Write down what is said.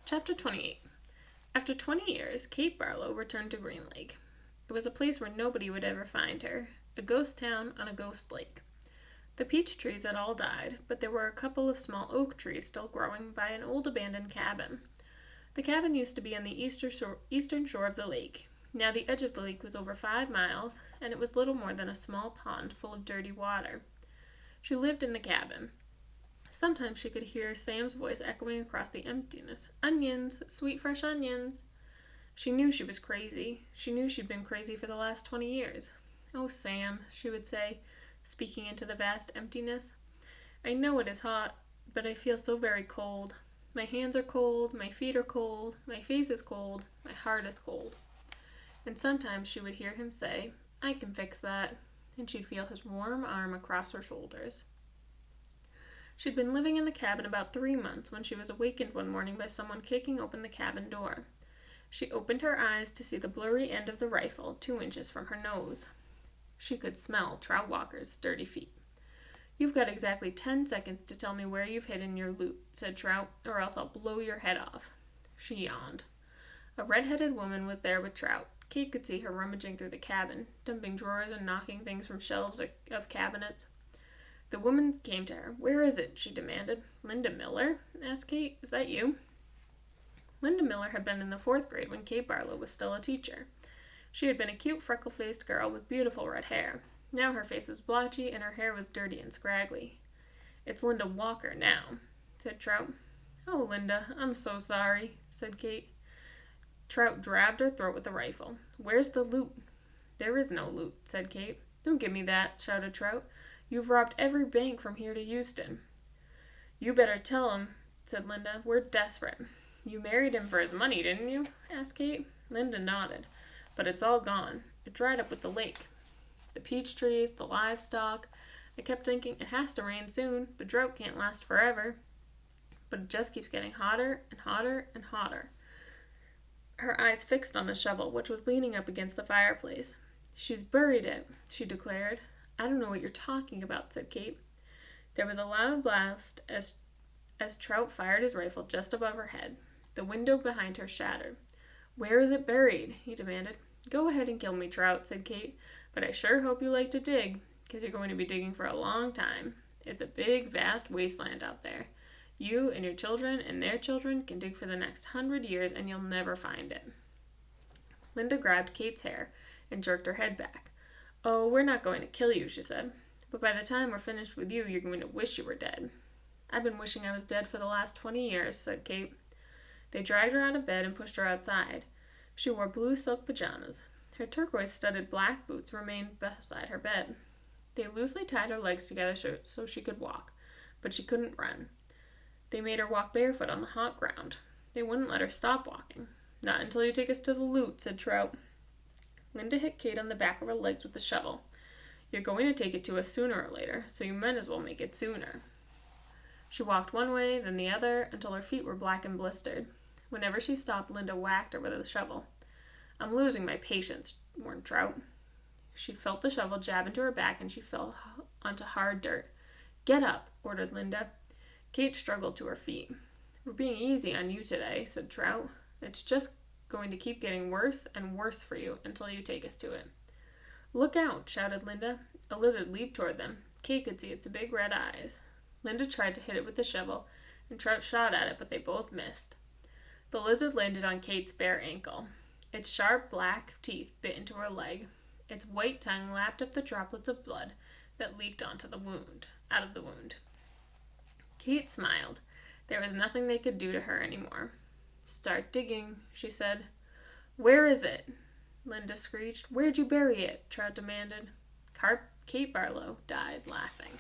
Chapter 28. After 20 years, Kate Barlow returned to Green Lake. It was a place where nobody would ever find her, a ghost town on a ghost lake. The peach trees had all died, but there were a couple of small oak trees still growing by an old abandoned cabin. The cabin used to be on the eastern shore of the lake. Now the edge of the lake was over 5 miles, and it was little more than a small pond full of dirty water. She lived in the cabin. Sometimes she could hear Sam's voice echoing across the emptiness. "Onions! Sweet fresh onions!" She knew she was crazy. She knew she'd been crazy for the last 20 years. "Oh, Sam," she would say, speaking into the vast emptiness. "I know it is hot, but I feel so very cold. My hands are cold, my feet are cold, my face is cold, my heart is cold." And sometimes she would hear him say, "I can fix that," and she'd feel his warm arm across her shoulders. She'd been living in the cabin about 3 months when she was awakened one morning by someone kicking open the cabin door. She opened her eyes to see the blurry end of the rifle 2 inches from her nose. She could smell Trout Walker's dirty feet. "You've got exactly 10 seconds to tell me where you've hidden your loot," said Trout, "or else I'll blow your head off." She yawned. A red-headed woman was there with Trout. Kate could see her rummaging through the cabin, dumping drawers and knocking things from shelves of cabinets. The woman came to her. "Where is it?" she demanded. "Linda Miller?" asked Kate. "Is that you?" Linda Miller had been in the 4th grade when Kate Barlow was still a teacher. She had been a cute, freckle-faced girl with beautiful red hair. Now her face was blotchy and her hair was dirty and scraggly. "It's Linda Walker now," said Trout. "Oh, Linda, I'm so sorry," said Kate. Trout drabbed her throat with the rifle. "Where's the loot?" "There is no loot," said Kate. "Don't give me that," shouted Trout. "You've robbed every bank from here to Houston." "You better tell him," said Linda. "We're desperate." "You married him for his money, didn't you?" asked Kate. Linda nodded. "But it's all gone. It dried up with the lake. The peach trees, the livestock. I kept thinking, it has to rain soon. The drought can't last forever. But it just keeps getting hotter and hotter and hotter." Her eyes fixed on the shovel, which was leaning up against the fireplace. "She's buried it," she declared. "I don't know what you're talking about," said Kate. There was a loud blast as Trout fired his rifle just above her head. The window behind her shattered. "Where is it buried?" he demanded. "Go ahead and kill me, Trout," said Kate, "but I sure hope you like to dig, because you're going to be digging for a long time. It's a big, vast wasteland out there. You and your children and their children can dig for the next 100 years and you'll never find it." Linda grabbed Kate's hair and jerked her head back. "Oh, we're not going to kill you," she said. "But by the time we're finished with you, you're going to wish you were dead." "I've been wishing I was dead for the last 20 years, said Kate. They dragged her out of bed and pushed her outside. She wore blue silk pajamas. Her turquoise-studded black boots remained beside her bed. They loosely tied her legs together so she could walk, but she couldn't run. They made her walk barefoot on the hot ground. They wouldn't let her stop walking. "Not until you take us to the loot," said Trout. Linda hit Kate on the back of her legs with the shovel. "You're going to take it to us sooner or later, so you might as well make it sooner." She walked one way, then the other, until her feet were black and blistered. Whenever she stopped, Linda whacked her with the shovel. "I'm losing my patience," warned Trout. She felt the shovel jab into her back, and she fell onto hard dirt. "Get up," ordered Linda. Kate struggled to her feet. "We're being easy on you today," said Trout. "It's just going to keep getting worse and worse for you until you take us to it." "Look out," shouted Linda. A lizard leaped toward them. Kate could see its big red eyes. Linda tried to hit it with the shovel, and Trout shot at it, but they both missed. The lizard landed on Kate's bare ankle. Its sharp black teeth bit into her leg. Its white tongue lapped up the droplets of blood that leaked out of the wound. Kate smiled. There was nothing they could do to her anymore. "Start digging," she said. "Where is it?" Linda screeched. "Where'd you bury it?" Trout demanded. Kate Barlow died laughing.